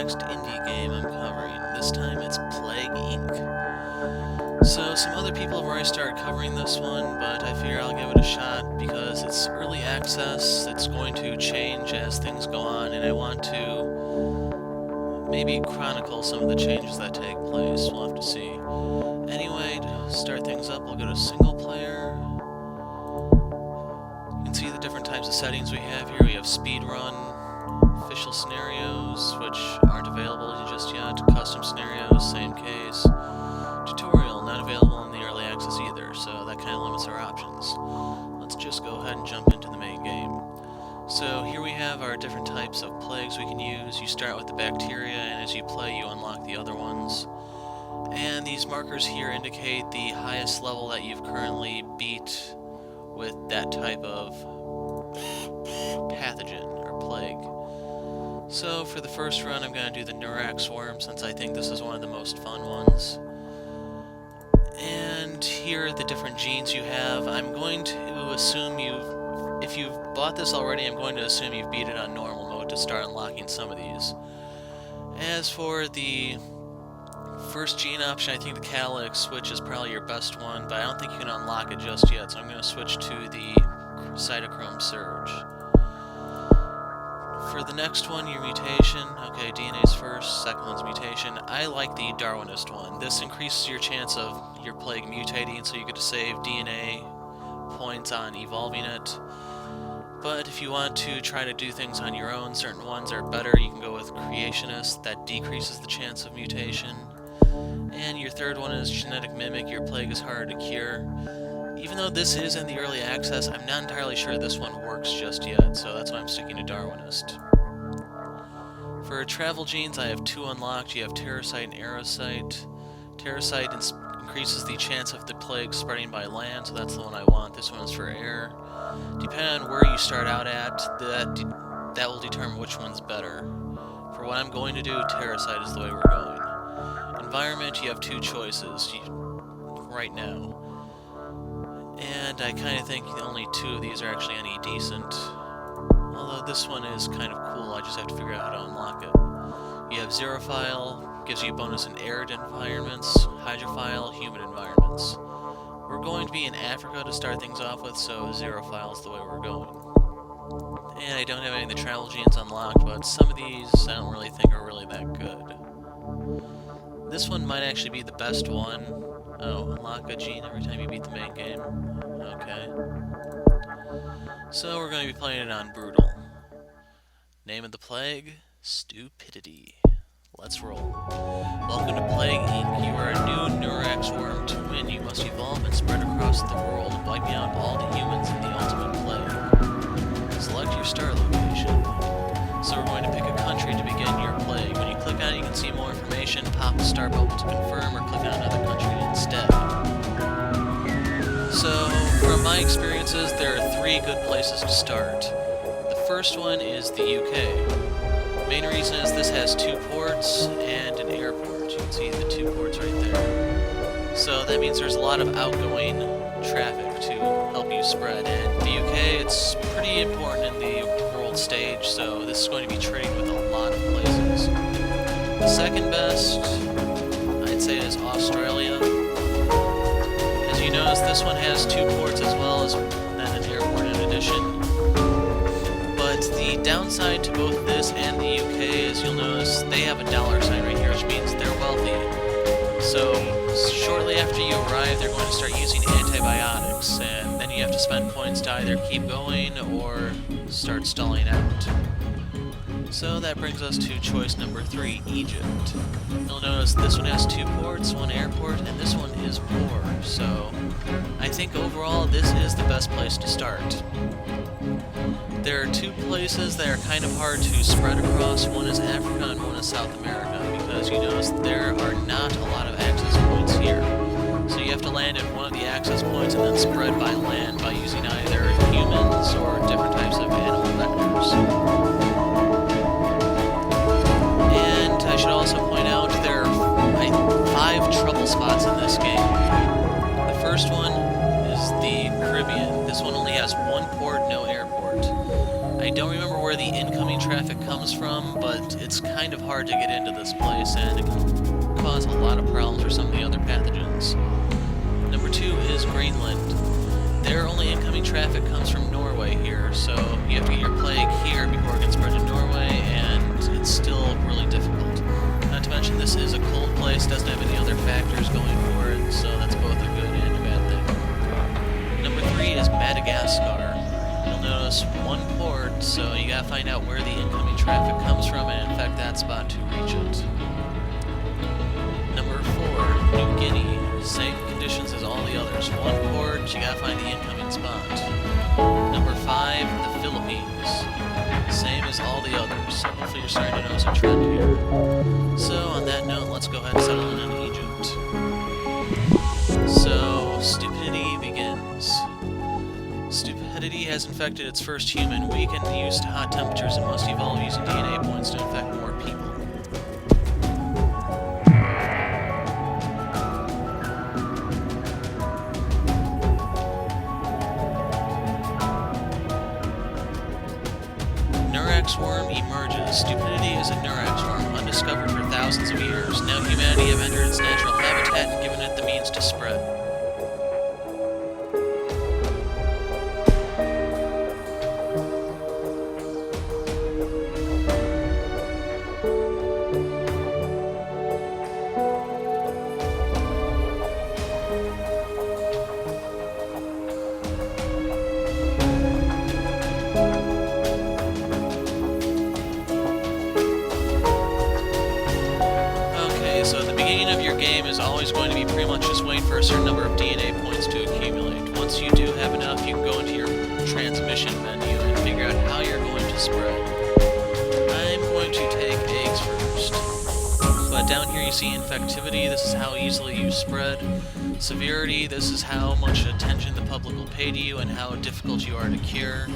next indie game I'm covering. This time it's Plague Inc. So some other people have already started covering this one, but I figure I'll give it a shot because it's early access, it's going to change as things go on, and I want to maybe chronicle some of the changes that take place. We'll have to see. Anyway, to start things up, we'll go to single player. You can see the different types of settings we have here. We have speedrun, official scenarios, which aren't available just yet, custom scenarios, same case, tutorial, not available in the early access either, so that kind of limits our options. Let's just go ahead and jump into the main game. So here we have our different types of plagues we can use. You start with the bacteria, and as you play you unlock the other ones. And these markers here indicate the highest level that you've currently beat with that type of pathogen or plague. So for the first run I'm going to do the Neurax worm since I think this is one of the most fun ones. And here are the different genes you have. I'm going to assume if you've bought this already, I'm going to assume you've beat it on normal mode to start unlocking some of these. As for the first gene option, I think the catalytic switch is probably your best one, but I don't think you can unlock it just yet, so I'm going to switch to the cytochrome surge. For the next one, your mutation, okay, DNA's first, second one's mutation. I like the Darwinist one. This increases your chance of your plague mutating, so you get to save DNA points on evolving it. But if you want to try to do things on your own, certain ones are better. You can go with Creationist, that decreases the chance of mutation. And your third one is Genetic Mimic, your plague is harder to cure. Even though this is in the early access, I'm not entirely sure this one works just yet, so that's why I'm sticking to Darwinist. For travel genes, I have two unlocked. You have Terracite and Aerocyte. Terracite increases the chance of the plague spreading by land, so that's the one I want. This one is for air. Depending on where you start out at, that will determine which one's better. For what I'm going to do, Terracite is the way we're going. Environment, you have two choices right now. And I kind of think only two of these are actually any decent. Although this one is kind of cool, I just have to figure out how to unlock it. You have Xerophile, gives you a bonus in arid environments, Hydrophile, humid environments. We're going to be in Africa to start things off with, so Xerophile is the way we're going. And I don't have any of the travel genes unlocked, but some of these I don't really think are really that good. This one might actually be the best one. Oh, unlock a gene every time you beat the main game. Okay. So we're going to be playing it on Brutal. Name of the plague? Stupidity. Let's roll. Welcome to Plague Inc. You are a new Neurax worm. To win, you must evolve and spread across the world, wiping out all the humans in the ultimate plague. Select your start location. So we're going to pick a country to begin your plague. When you click on it, you can see more information, pop the start button to confirm, or click on another country instead. So, from my experiences, there are three good places to start. The first one is the UK. The main reason is this has two ports and an airport. You can see the two ports right there. So that means there's a lot of outgoing traffic to help you spread. And the UK, it's pretty important in the world stage, so this is going to be trading with a lot of places. The second best, I'd say, is Australia. As you notice, this one has two ports as well as an airport in addition. But the downside to both this and the UK is you'll notice they have a $ sign right here, which means they're wealthy. So shortly after you arrive, they're going to start using antibiotics, and then you have to spend points to either keep going or start stalling out. So that brings us to choice number 3, Egypt. You'll notice this one has two ports, one airport, and this one is poor. So I think overall this is the best place to start. There are two places that are kind of hard to spread across. One is Africa and one is South America, because you notice there are not a lot of access points here. So you have to land at one of the access points and then spread by land by using either humans or different types of animal vectors. And I should also point out there are 5 trouble spots in this game. The first one is the Caribbean. This one only has one port, no airport. I don't remember where the incoming traffic comes from, but it's kind of hard to get into this place, and it can cause a lot of problems for some of the other pathogens. Number 2 is Greenland. Their only incoming traffic comes from Norway here, so you have to get your plague here before it can spread to Norway, and it's still really difficult. Not to mention this is a cold place, doesn't have any other factors going for it, so that's both a good and a bad thing. Number 3 is Madagascar. You'll notice one port, so you gotta find out where the incoming traffic comes from and infect that spot to reach it. Number 4, New Guinea. Same conditions as all the others. One port, you gotta find the incoming spot. Number 5, the Philippines. Same as all the others, so hopefully you're starting to notice a trend here. So, on that note, let's go ahead and settle in Egypt. So, stupidity begins. Stupidity has infected its first human, weak and used to hot temperatures, and must evolve using DNA points to infect more people. Neurax worm emerges. Stupidity is a Neurax worm, undiscovered for thousands of years. Now humanity have entered its natural habitat and given it the means to spread. So at the beginning of your game is always going to be pretty much just waiting for a certain number of DNA points to accumulate. Once you do have enough, you can go into your transmission menu and figure out how you're going to spread. I'm going to take eggs first. But down here you see infectivity, this is how easily you spread. Severity, this is how much attention the public will pay to you and how difficult you are to cure.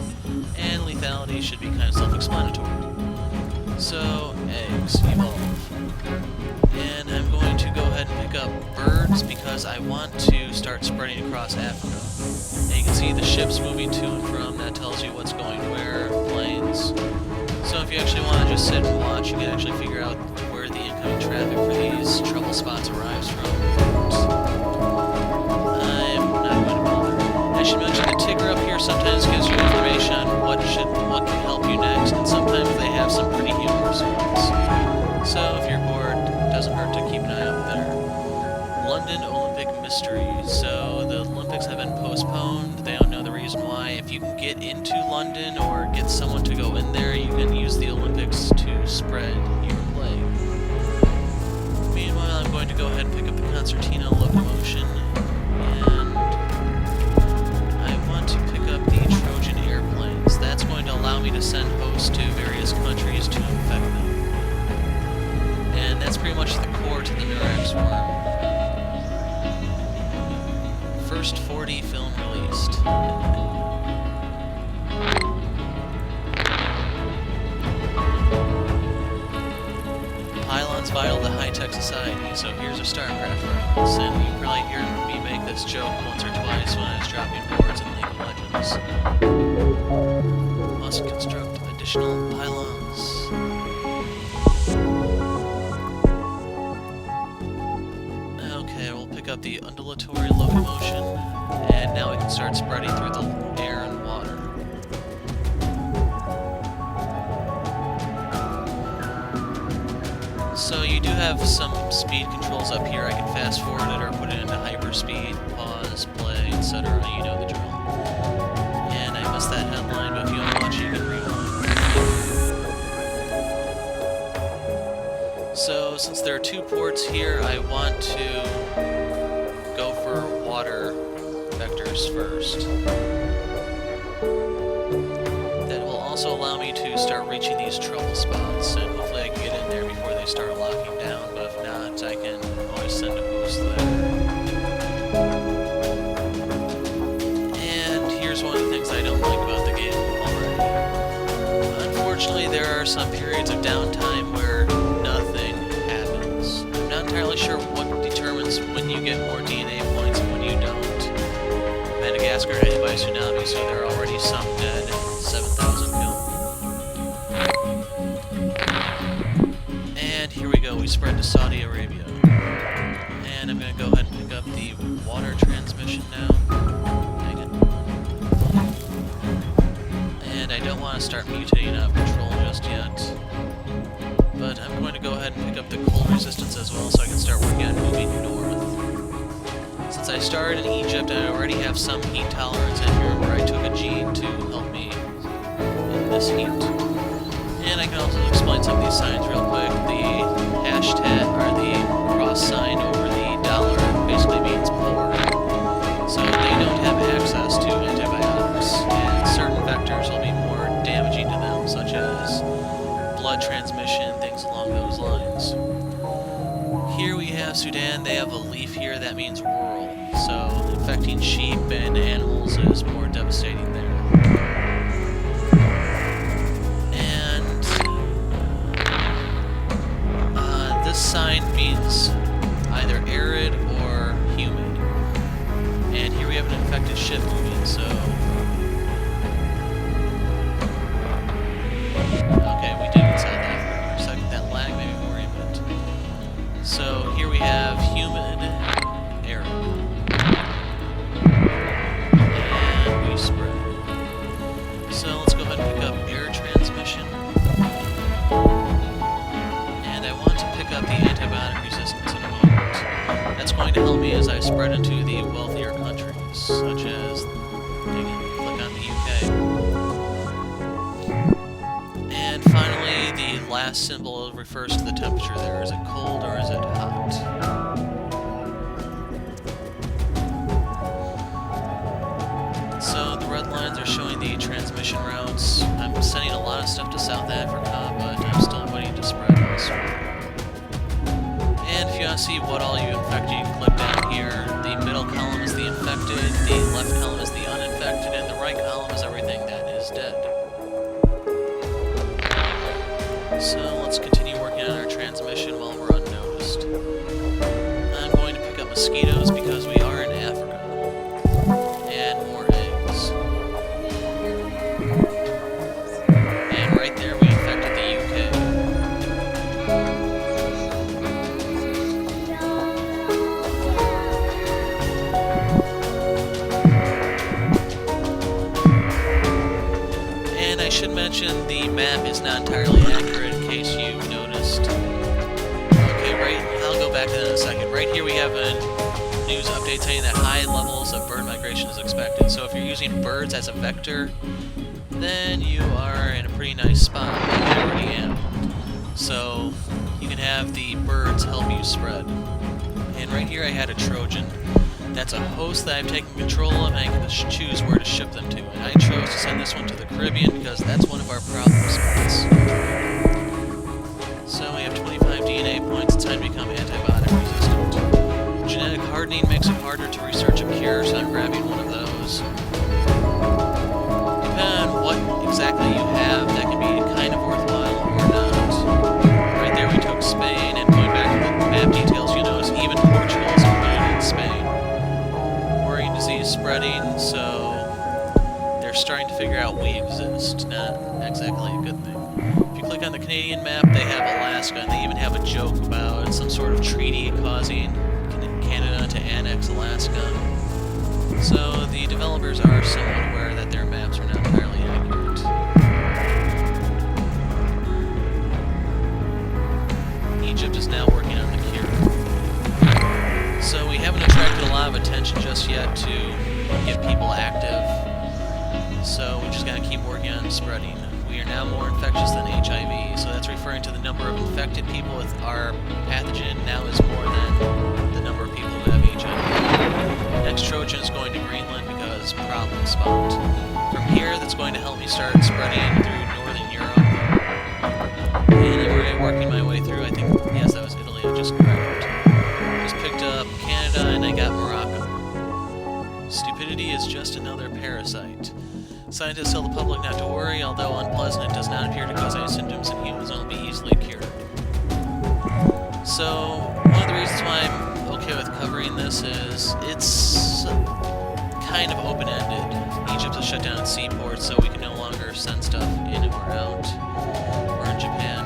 And lethality should be kind of self-explanatory. So, eggs, evolve. And I'm going to go ahead and pick up birds because I want to start spreading across Africa. And you can see the ships moving to and from, that tells you what's going where, planes. So if you actually want to just sit and watch, you can actually figure out where the incoming traffic for these trouble spots arrives from. I'm not going to bother. I should mention the ticker up here sometimes gives you information on what can help you next, and sometimes they have some pretty humorous ones. So if you're bored, it doesn't hurt to keep an eye out there. London Olympic Mystery. So the Olympics have been postponed. They don't know the reason why. If you can get into London or get someone to go in there, you can use the Olympics to spread your plague. Meanwhile, I'm going to go ahead and pick up the concertina locomotion. And I want to pick up the Trojan airplanes. That's going to allow me to send hosts to various countries to infect them. And that's pretty much the core to the Neurax worm. First 4D film released. Pylons vital to high-tech society, so here's a StarCraft reference, and you probably hear me make this joke once or twice when I was dropping boards in League of Legends. Must construct additional pylons. Pick up the undulatory locomotion, and now we can start spreading through the air and water. So you do have some speed controls up here. I can fast forward it or put it into hyperspeed, pause, play, etc. You know the drill. And I missed that headline, but if you want to watch it, you can rewind. So since there are 2 ports here, I want to water vectors first. That will also allow me to start reaching these trouble spots, and hopefully I can get in there before they start locking down, but if not, I can always send a boost there. And here's one of the things I don't like about the game already. Unfortunately, there are some periods of downtime where nothing happens. I'm not entirely sure what determines when you get more DNA points and when you don't. Madagascar hit by a tsunami, so there are already some dead, 7,000 killed. we spread to Saudi Arabia. And I'm going to go ahead and pick up the water transmission now. Dang it. And I don't want to start mutating out of control just yet. But I'm going to go ahead and pick up the cold resistance as well so I can start working on moving north. Since I started in Egypt, I already have some heat tolerance, and remember I took a gene to help me in this heat. And I can also explain some of these signs real quick. The hashtag, or the cross sign over the dollar, basically means poor. So they don't have access to antibiotics, and certain vectors will be more damaging to them, such as blood transmission, things along those lines. Here we have Sudan. They have a leaf here that means rural, so infecting sheep and animals is more devastating there. And this sign means either arid or humid. And here we have an infected ship moving, so... Okay, we didn't sell that for a second. That lag made me worry a bit. So here we have humid, arid. And we spread. So let's go ahead and pick up air transmission. And I want to pick up the antibiotic resistance in a moment. That's going to help me as I spread into the wealthier countries, such as, click on the UK. And finally, the last symbol refers to the temperature there. Is it cold or is it hot? So the red lines are showing the transmission routes. I'm sending a lot of stuff to South Africa, but I'm still waiting to spread elsewhere. And if you want to see what all you infected, you can click down here. The middle column is the infected, the left column is the uninfected, and the right column is everything that is dead. So let's continue working on our transmission while we're unnoticed. I'm going to pick up mosquitoes because we are in Africa. And more eggs. And right there we infected the UK. And I should mention the map is not entirely accurate in case you noticed. Okay, right, I'll go back to that in a second. Right here we have a news update saying that high levels of bird migration is expected. So if you're using birds as a vector, then you are in a pretty nice spot, like I already am. So you can have the birds help you spread. And right here I had a Trojan. That's a host that I've taken control of, and I can choose where to ship them to. And I chose to send this one to the Caribbean because that's one of our problem spots. So we have 25 DNA points. It's time to become antibiotic resistant. Genetic hardening makes it harder to research a cure, so I'm grabbing one of those. Depending on what exactly you have, that can be kind of worthwhile or not. Right there we took Spain, and going back to the map details, you'll notice even Portugal is included in Spain. Disease spreading, so they're starting to figure out we exist. Not exactly a good thing. If you click on the Canadian map, they have Alaska, and they even have a joke about some sort of treaty causing Canada to annex Alaska. So the developers are somewhat aware that their maps are not entirely accurate. Egypt is now working on the cure. So we haven't attracted a lot of attention just yet to get people active. So we just gotta keep working on spreading. We are now more infectious than HIV, so that's referring to the number of infected people with our pathogen now is more than the number of people who have HIV. Next Trojan is going to Greenland because problem spot. From here, that's going to help me start spreading through Northern Europe. And I'm already working my way through, I think, yes, that was Italy, I just grabbed. Just picked up Canada and I got Morocco. Stupidity is just another parasite. Scientists tell the public not to worry, although unpleasant, it does not appear to cause any symptoms in humans and will be easily cured. So, one of the reasons why I'm okay with covering this is it's kind of open-ended. Egypt has shut down its seaports, so we can no longer send stuff in or out, or in Japan.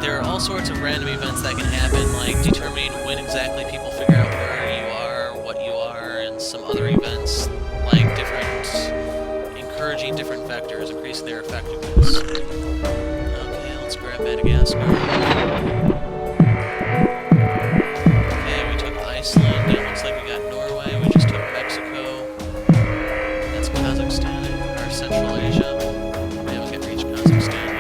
There are also sorts of random events that can happen, like determining when exactly people figure out where you are, what you are, and some other events, like encouraging different vectors, increasing their effectiveness. Okay, let's grab Madagascar. Okay, we took Iceland. It looks like we got Norway. We just took Mexico. That's Kazakhstan, or Central Asia. Yeah, we can reach Kazakhstan.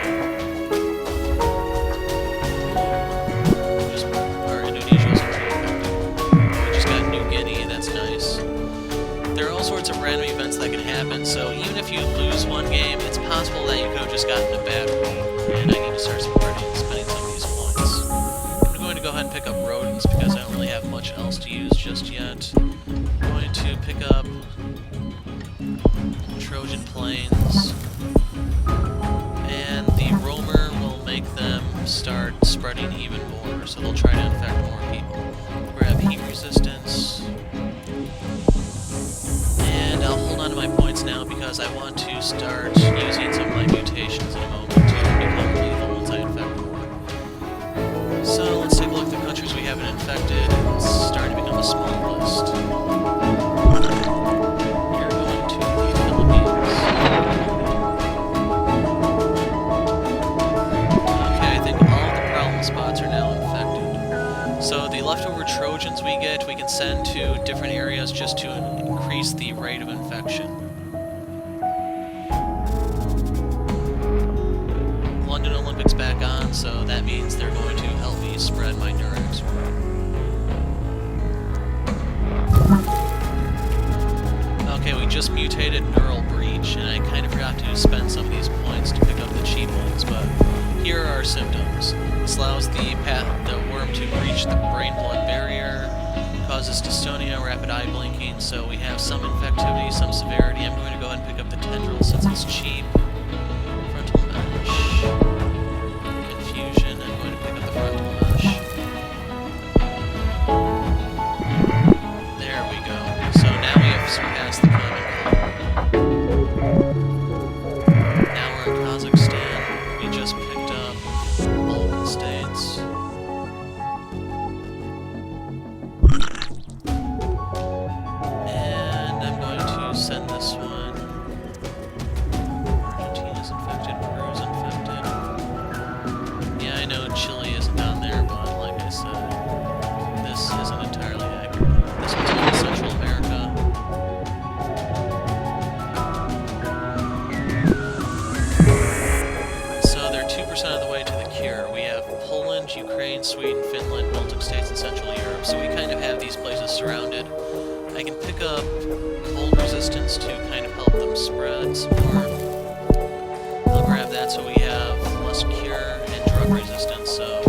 Or Indonesia was pretty effective. We just got New Guinea. That's nice. There are all sorts of random events that can happen, so even if you lose one game, it's possible that you could have just gotten a bad one. And I need to start spending some of these points. I'm going to go ahead and pick up rodents because I don't really have much else to use just yet. I'm going to pick up Trojan planes. And the roamer will make them start spreading even more, so they'll try to infect more people. Grab heat resistance. And I'll hold on to my points now because I want to start using some of my mutations in a moment to become lethal once I infect more. So let's take a look at the countries we haven't infected. It's starting to become a small list. You're going to the Philippines. Okay, I think all the problem spots are now infected. So the leftover Trojans we get, we can send to different areas just to increase the rate of infection. London Olympics back on, so that means they're going to help me spread my Neurax. Okay, we just mutated Neural Breach, and I kind of forgot to spend some of these points to pick up the cheap ones, but here are our symptoms. This allows the worm to breach the brain-blood barrier, causes dystonia, rapid eye blinking, so we have some infectivity, some severity. I'm going to go ahead and pick up the tendril since it's cheap. Frontal mesh. Confusion. I'm going to pick up the frontal mesh. There we go. So now we have surpassed the common cold. Now we're in Kazakhstan. We just picked up Balkan states. Send this one. Argentina's infected, Peru's infected. Yeah, I know Chile isn't on there, but like I said, this isn't entirely accurate. This one's going to Central America. So they're 2% of the way to the cure. We have Poland, Ukraine, Sweden, Finland, Baltic states, and Central Europe, so we kind of have these places surrounded. I can pick up cold resistance to kind of help them spread some more. I'll grab that so we have less cure and drug resistance, so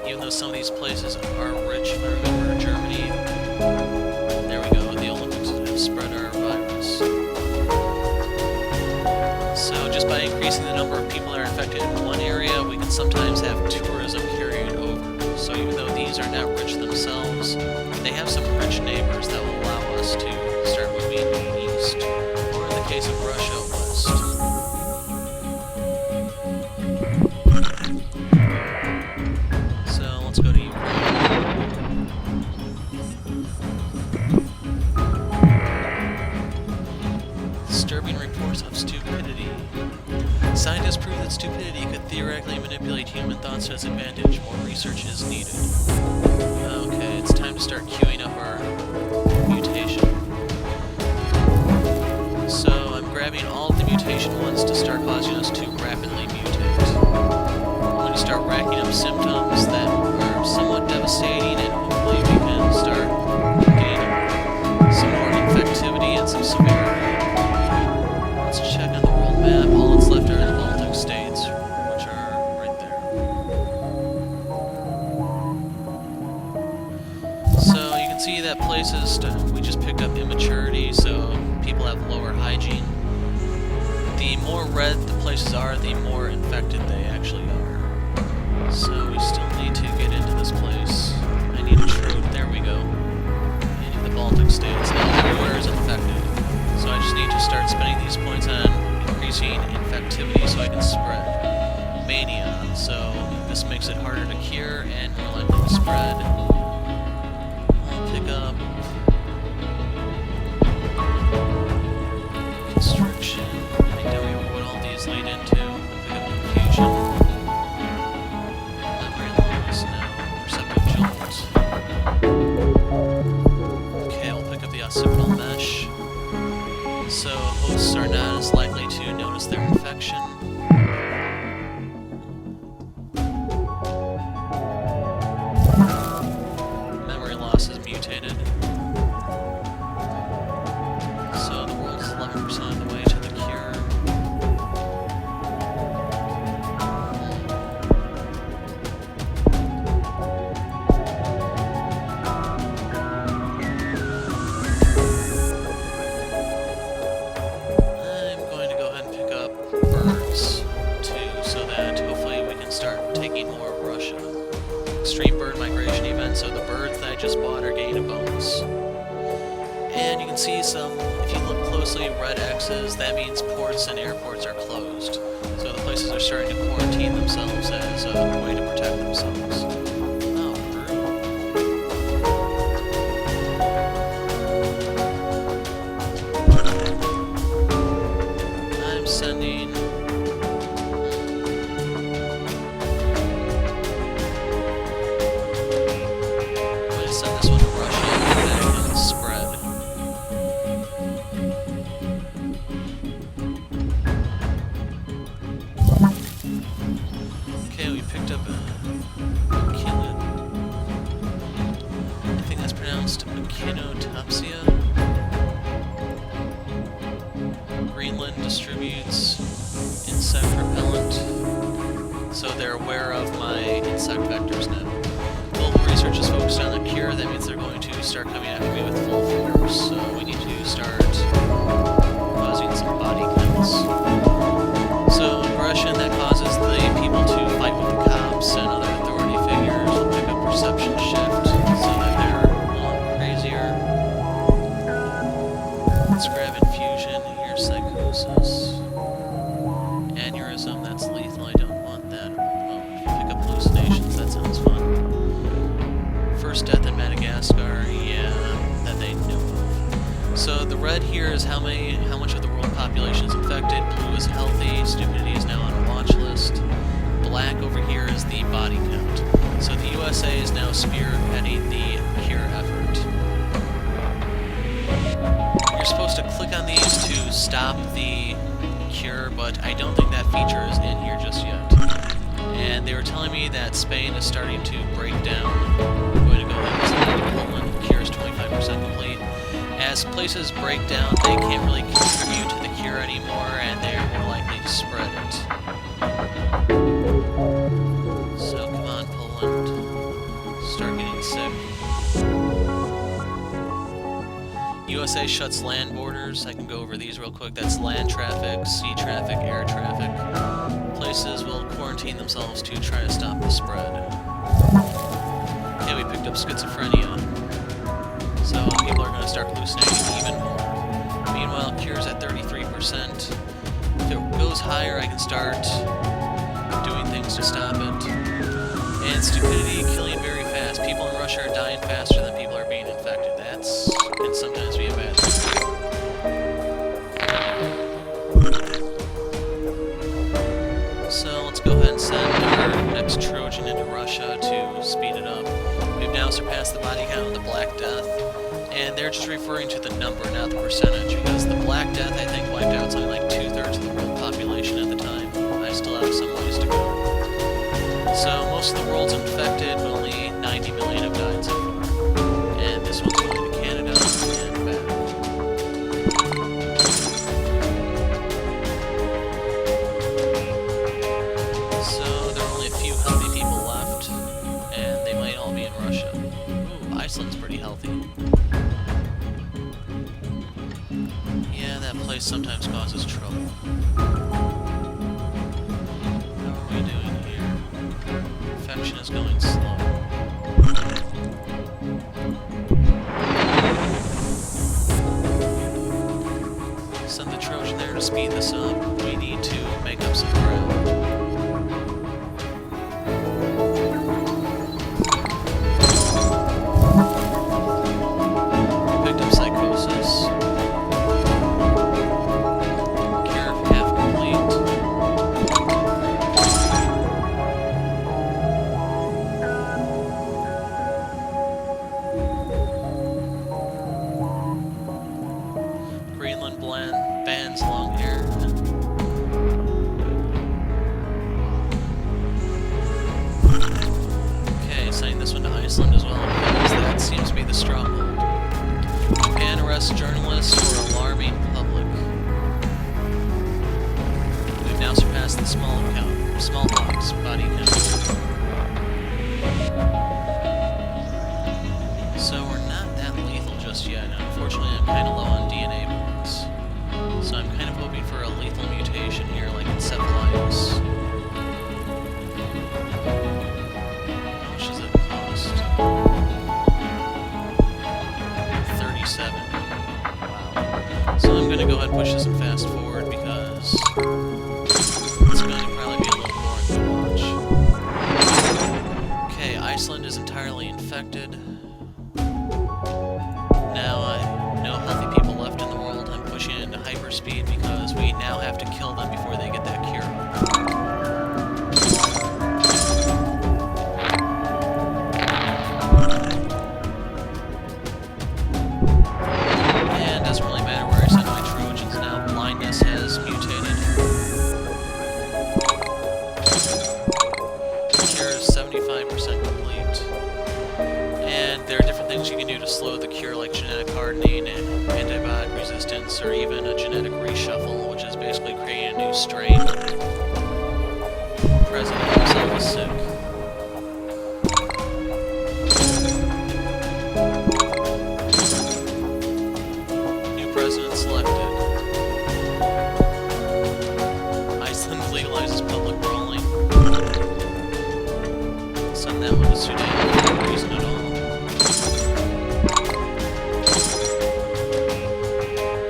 even though some of these places are rich, if I remember Germany, there we go, the Olympics have spread our virus. So just by increasing the number of people that are infected in one area, we can sometimes have tourism carried over. So even though these are not rich themselves, they have some rich neighbors that will allow us to start moving east, or in the case of Russia, west. So let's go to Ukraine. Disturbing reports of stupidity. Scientists prove that stupidity could theoretically manipulate human thoughts to its advantage. More research is needed. Okay, it's time to start queuing up our mutation. So I'm grabbing all of the mutation ones to start causing us to rapidly mutate. I'm going to start racking up symptoms that are somewhat devastating, and hopefully we can start getting some more infectivity and some severity. Let's check on the world map. All that's left are the Baltic states, which are right there. So you can see that places, we just picked up immaturity, so people have lower hygiene. The more red the places are, the more infected they actually are. So we still need to get into this place. I need a troop, there we go. Into the Baltic states. Now everywhere is infected. So I just need to start spending these points on increasing infectivity so I can spread. Mania. So this this makes it harder to cure and more likely to spread. I'll pick up Constriction. I don't remember what all these lead into. I'll pick up Confusion. Memory loss, no. Perceptive Jolt. Okay, I'll pick up the Occipital Mesh. So hosts are not as likely to notice their infection. Memory loss is mutated. So the world is 11% of the way to the cure. I'm going to go ahead and pick up birds too, so that hopefully we can start taking more of Russia. Extreme bird migration event, so the birds that I just bought are getting a bonus. And you can see some, if you look closely, red X's, that means ports and airports are closed. So the places are starting to quarantine themselves as a way to protect themselves. Oh, I'm sending... I'm going to send this one to Russia and that can spread. Okay, we picked up a Echinotopsia. I think that's pronounced Echinotopsia. Greenland distributes insect repellent, so they're aware of my insect vectors now. Global research is focused on the cure, that means they're going to start coming after me with full force, so we need to start causing some body counts. So aggression that causes the people to fight with the cops and other authority figures will pick up perception shift so that they're a little crazier. Let's grab infusion, here's psychosis. Aneurysm, that's lethal, I don't want that. Oh, pick up hallucinations, that sounds fun. First death in Madagascar, yeah, that they know of. So the red here is how much of the world population is infected, blue is healthy, stupidity is now on a watch list, black over here is the body count. So the USA is now spearheading the cure effort. You're supposed to click on these to stop the cure, but I don't think that feature is in here just yet. And they were telling me that Spain is starting to break down. I'm going to go ahead and send it to Poland. Cure is 25% complete. As places break down, they can't really contribute to the cure anymore, and they're more likely to spread it. So come on, Poland. Start getting sick. USA shuts land borders. I can go over these real quick. That's land traffic, sea traffic, air traffic. Places will quarantine themselves to try to stop the spread. Okay, we picked up schizophrenia. So people are going to start hallucinating even more. Meanwhile, cure's at 33%. If it goes higher, I can start doing things to stop it. And stupidity, killing very fast. People in Russia are dying faster than people are being infected. That's can sometimes be a bad thing. So let's go ahead and send our next Trojan into Russia to speed it up. We've now surpassed the body count of the Black Death, and they're just referring to the number, not the percentage, because the Black Death, I think, wiped out something like 2/3 of the world population at the time. I still have some ways to go. So most of the world's infected, but only 90 million have died so far. And this one's going to Canada and back. So there are only a few healthy people left, and they might all be in Russia. Ooh, Iceland's pretty healthy. Yeah, that place sometimes causes trouble. How are we doing here? Infection is going slow. Send the Trojan there to speed this up. We need to make up some ground. Iceland as well, because that seems to be the stronghold. Japan arrests journalists for alarming public. We've now surpassed the smallpox body count. So we're not that lethal just yet. Unfortunately, I'm kind of low on DNA points. So I'm kind of hoping for a lethal mutation here, like encephalitis. How much does it cost? 37. Wow. So I'm going to go ahead and push this and fast forward because it's going to probably be a little boring to watch. Okay, Iceland is entirely infected. Now, no healthy people left in the world. I'm pushing it into hyperspeed because we now have to kill them before they get that cure. And it doesn't really matter where I send my Trojans now. Blindness has mutated. Cure is 75% complete. And there are different things you can do to slow the cure, like genetic hardening, antibiotic resistance, or even a genetic reshuffle, which is basically creating a new strain. The president himself is sick. New president selected. Iceland legalizes public brawling. Send that one to Sudan for no reason at all.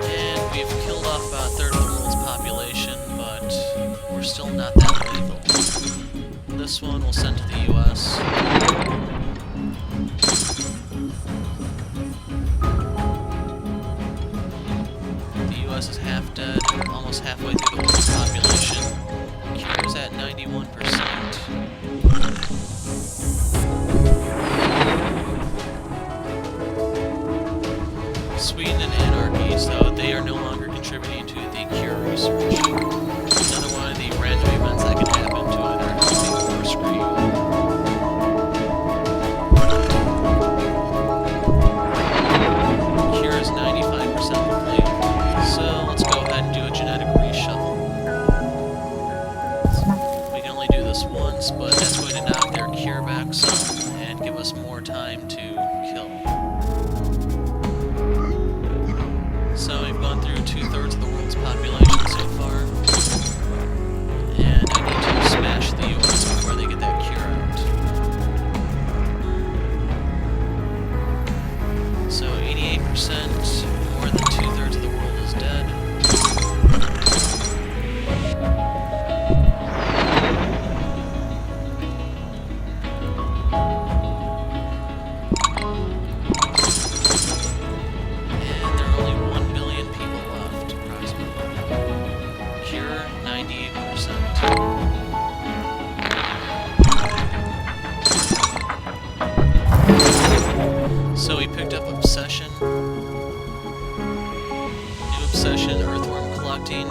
And we've killed off about a third of the world's population, but we're still not that lethal. This one we'll send to the US. The US is half dead, almost halfway through the world's population. Cure's at 91%. Sweden and Anarchy, so they are no longer contributing to the cure research. Another one of the random events that can happen to either help you or screw you. Cure is 95% complete, so let's go ahead and do a genetic reshuffle. We can only do this once, but that's going to knock their cure back some and give us more time to kill. So we've gone through 2/3 of the world's population so far, and I need to smash the US before they get that cure out. So 88%, more than 2/3 of the world is dead. So we picked up Obsession. New Obsession, Earthworm Collecting.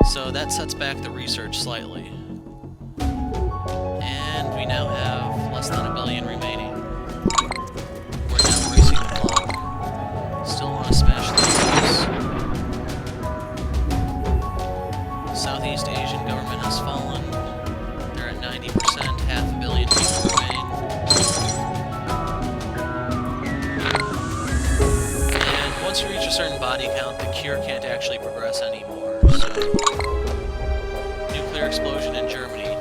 So that sets back the research slightly. And we now have less than 1 billion remaining. We're now racing the clock. Still want to smash these. Southeast Asian government has fallen. They're at 90%, 500 million people remain. Once you reach a certain body count, the cure can't actually progress anymore, so... Nuclear explosion in Germany.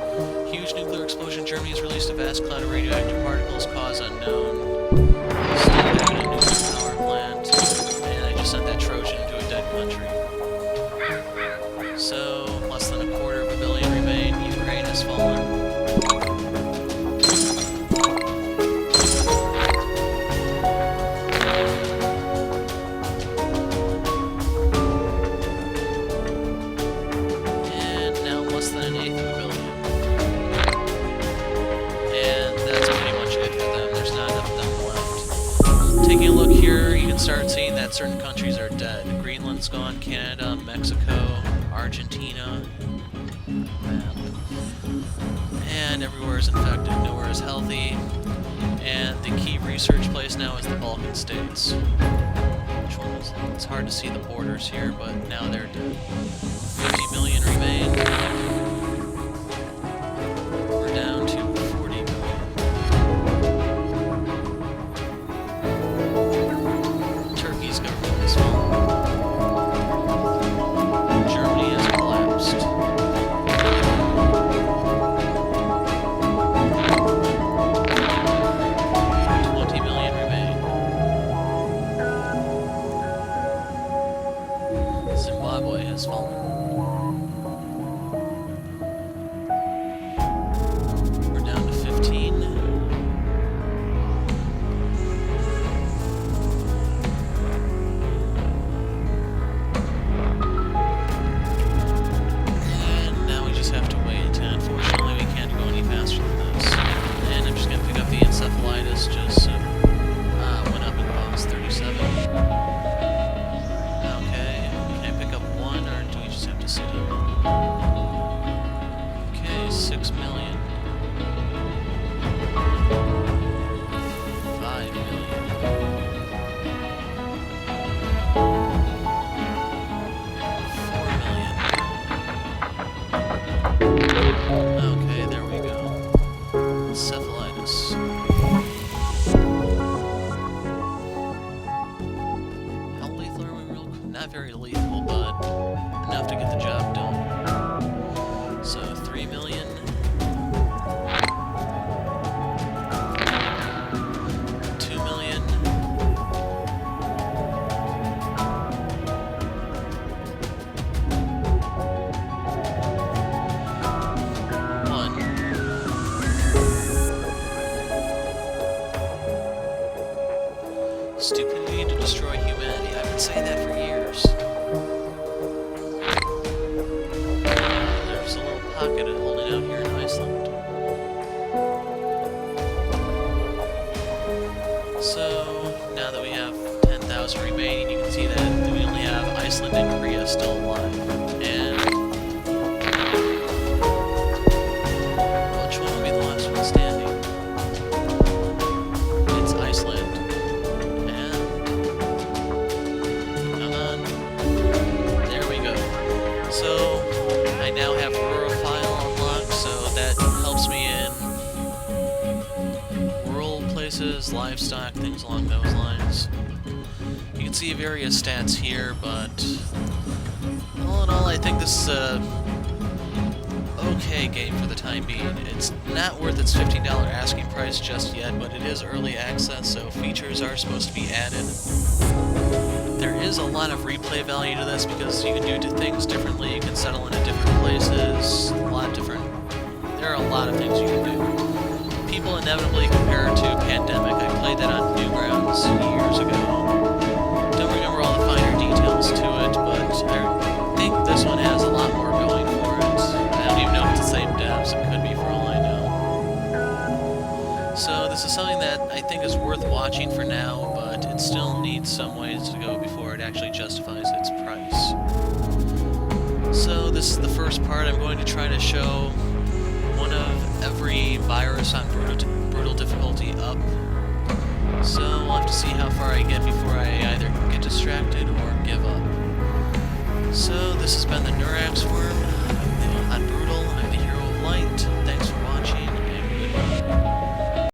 Huge nuclear explosion in Germany has released a vast cloud of radioactive particles, cause unknown. Still having a nuclear power plant, and I just sent that Trojan into a dead country. So, less than 250 million remain. Ukraine has fallen. And that's pretty much it for them. There's not enough of them is infected, nowhere is healthy, and the key research place now is the Balkan states. Which one is it? It's hard to see the borders here, but now they're dead. 50 million remain. We're down to 40 million. Turkey's government has fallen. Germany has collapsed. 20 million remain. Zimbabwe has fallen. We're down to 15. And now we just have to wait. Unfortunately, we can't go any faster than this. And I'm just going to pick up the encephalitis just so. Went up in cost 37. Okay, can I pick up one or do we just have to sit up? Okay, 6 million. 5 million. 4 million. Okay, there we go. Encephalitis. How lethal are we real quick? Not very lethal, but enough to get the job done. So 3 million. 2 million. 1. Stupidity to destroy humanity. I've been saying that for years. There's a little pocket of holding out here in Iceland. So, now that we have 10,000 remaining, you can see that we only have Iceland and Korea still alive. And which one will be the last one standing? It's Iceland. And come on. There we go. So I now have Rurophile unlocked, so that helps me in rural places, livestock, things along those lines. You can see various stats here, but all in all, I think this is a okay game for the time being. It's not worth its $15 asking price just yet, but it is early access, so features are supposed to be added. There is a lot of replay value to this because you can do things differently, you can settle into different places, there are a lot of things you can do. People inevitably compare it to Pandemic. I played that on Newgrounds years ago. Don't remember all the finer details to it, but I think this one has a lot more going for it. I don't even know if it's the same devs, it could be for all I know. So this is something that I think is worth watching for now, but it still needs some ways to go before it actually justifies its price. So this is the first part. I'm going to try to show one of every virus on brutal difficulty up. So we'll have to see how far I get before I either get distracted or give up. So this has been the Neurax worm.